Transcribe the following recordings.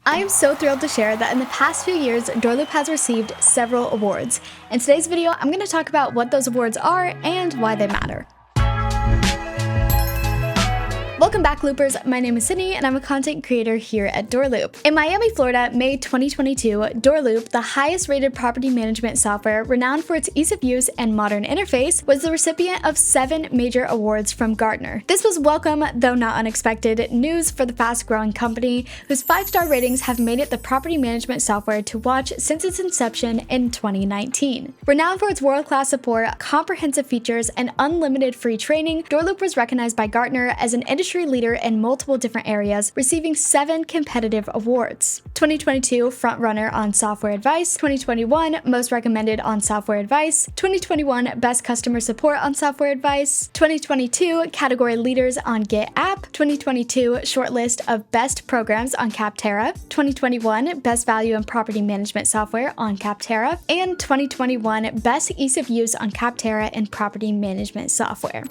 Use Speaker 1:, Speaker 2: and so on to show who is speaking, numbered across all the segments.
Speaker 1: I am so thrilled to share that in the past few years, DoorLoop has received several awards. In today's video, I'm going to talk about what those awards are and why they matter. Welcome back, Loopers. My name is Sydney, and I'm a content creator here at DoorLoop. In Miami, Florida, May 2022, DoorLoop, the highest-rated property management software renowned for its ease of use and modern interface, was the recipient of 7 major awards from Gartner. This was welcome, though not unexpected, news for the fast-growing company, whose 5-star ratings have made it the property management software to watch since its inception in 2019. Renowned for its world-class support, comprehensive features, and unlimited free training, DoorLoop was recognized by Gartner as an industry leader in multiple different areas, receiving 7 competitive awards. 2022 Frontrunner on Software Advice, 2021 Most Recommended on Software Advice, 2021 Best Customer Support on Software Advice, 2022 Category Leaders on Get App, 2022 Shortlist of Best Programs on Capterra, 2021 Best Value in Property Management Software on Capterra, and 2021 Best Ease of Use on Capterra in Property Management Software.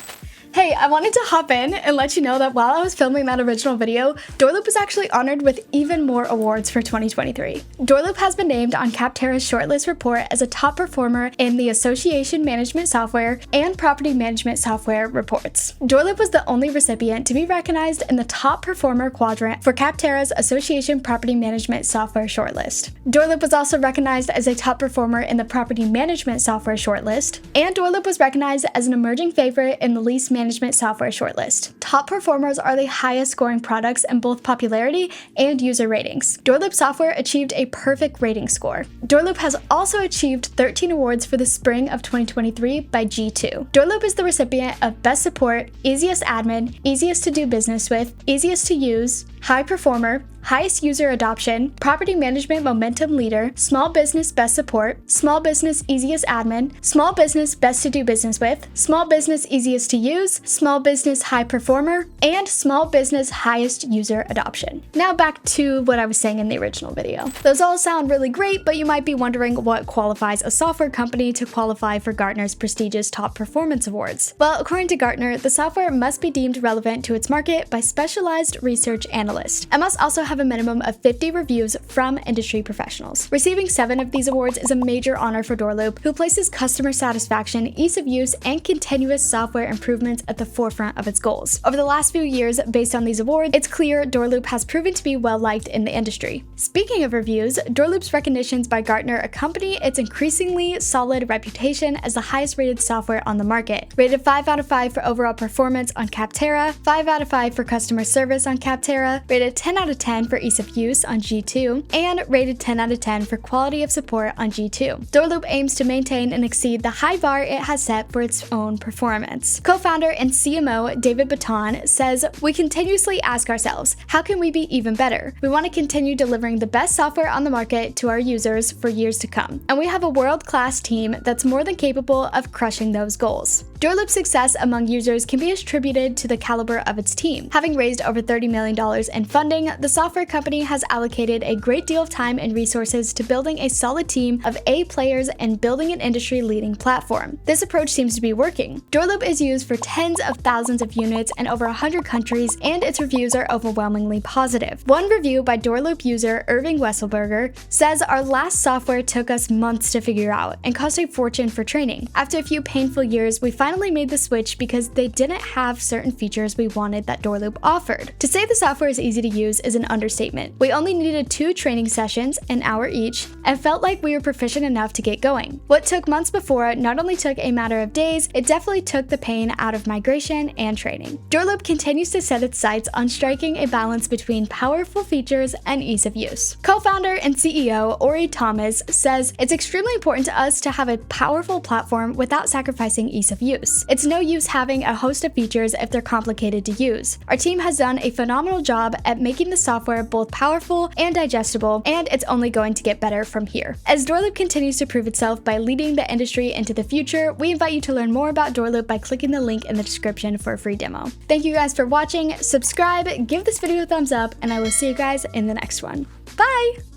Speaker 1: Hey, I wanted to hop in and let you know that while I was filming that original video, DoorLoop was actually honored with even more awards for 2023. DoorLoop has been named on Capterra's shortlist report as a top performer in the Association Management Software and Property Management Software reports. DoorLoop was the only recipient to be recognized in the top performer quadrant for Capterra's Association Property Management Software shortlist. DoorLoop was also recognized as a top performer in the Property Management Software shortlist, and DoorLoop was recognized as an emerging favorite in the Lease Management Software shortlist. Top performers are the highest scoring products in both popularity and user ratings. DoorLoop software achieved a perfect rating score. DoorLoop has also achieved 13 awards for the spring of 2023 by G2. DoorLoop is the recipient of Best Support, Easiest Admin, Easiest to Do Business With, Easiest to Use, High Performer, Highest User Adoption, Property Management Momentum Leader, Small Business Best Support, Small Business Easiest Admin, Small Business Best to Do Business With, Small Business Easiest to Use, Small Business High Performer, and Small Business Highest User Adoption. Now back to what I was saying in the original video. Those all sound really great, but you might be wondering what qualifies a software company to qualify for Gartner's prestigious Top Performance Awards. Well, according to Gartner, the software must be deemed relevant to its market by specialized research analysts, and must also have a minimum of 50 reviews from industry professionals. Receiving 7 of these awards is a major honor for DoorLoop, who places customer satisfaction, ease of use, and continuous software improvements at the forefront of its goals. Over the last few years, based on these awards, it's clear DoorLoop has proven to be well-liked in the industry. Speaking of reviews, DoorLoop's recognitions by Gartner accompany its increasingly solid reputation as the highest-rated software on the market. Rated 5 out of 5 for overall performance on Capterra, 5 out of 5 for customer service on Capterra, rated 10 out of 10 for ease of use on G2, and rated 10 out of 10 for quality of support on G2. DoorLoop aims to maintain and exceed the high bar it has set for its own performance. Co-founder and CMO David Baton says, "We continuously ask ourselves, how can we be even better? We want to continue delivering the best software on the market to our users for years to come, and we have a world-class team that's more than capable of crushing those goals." DoorLoop's success among users can be attributed to the caliber of its team. Having raised over $30 million in funding, the software company has allocated a great deal of time and resources to building a solid team of A players and building an industry-leading platform. This approach seems to be working. DoorLoop is used for tens of thousands of units in over 100 countries, and its reviews are overwhelmingly positive. One review by DoorLoop user Irving Wesselberger says, "Our last software took us months to figure out and cost a fortune for training. After a few painful years, we finally made the switch because they didn't have certain features we wanted that DoorLoop offered." To say the software is easy to use is an understatement. We only needed 2 training sessions, an hour each, and felt like we were proficient enough to get going. What took months before not only took a matter of days, it definitely took the pain out of migration and training. DoorLoop continues to set its sights on striking a balance between powerful features and ease of use. Co-founder and CEO Ori Thomas says, "It's extremely important to us to have a powerful platform without sacrificing ease of use. It's no use having a host of features if they're complicated to use. Our team has done a phenomenal job at making the software both powerful and digestible, and it's only going to get better from here." As DoorLoop continues to prove itself by leading the industry into the future, we invite you to learn more about DoorLoop by clicking the link in the description for a free demo. Thank you guys for watching, subscribe, give this video a thumbs up, and I will see you guys in the next one. Bye!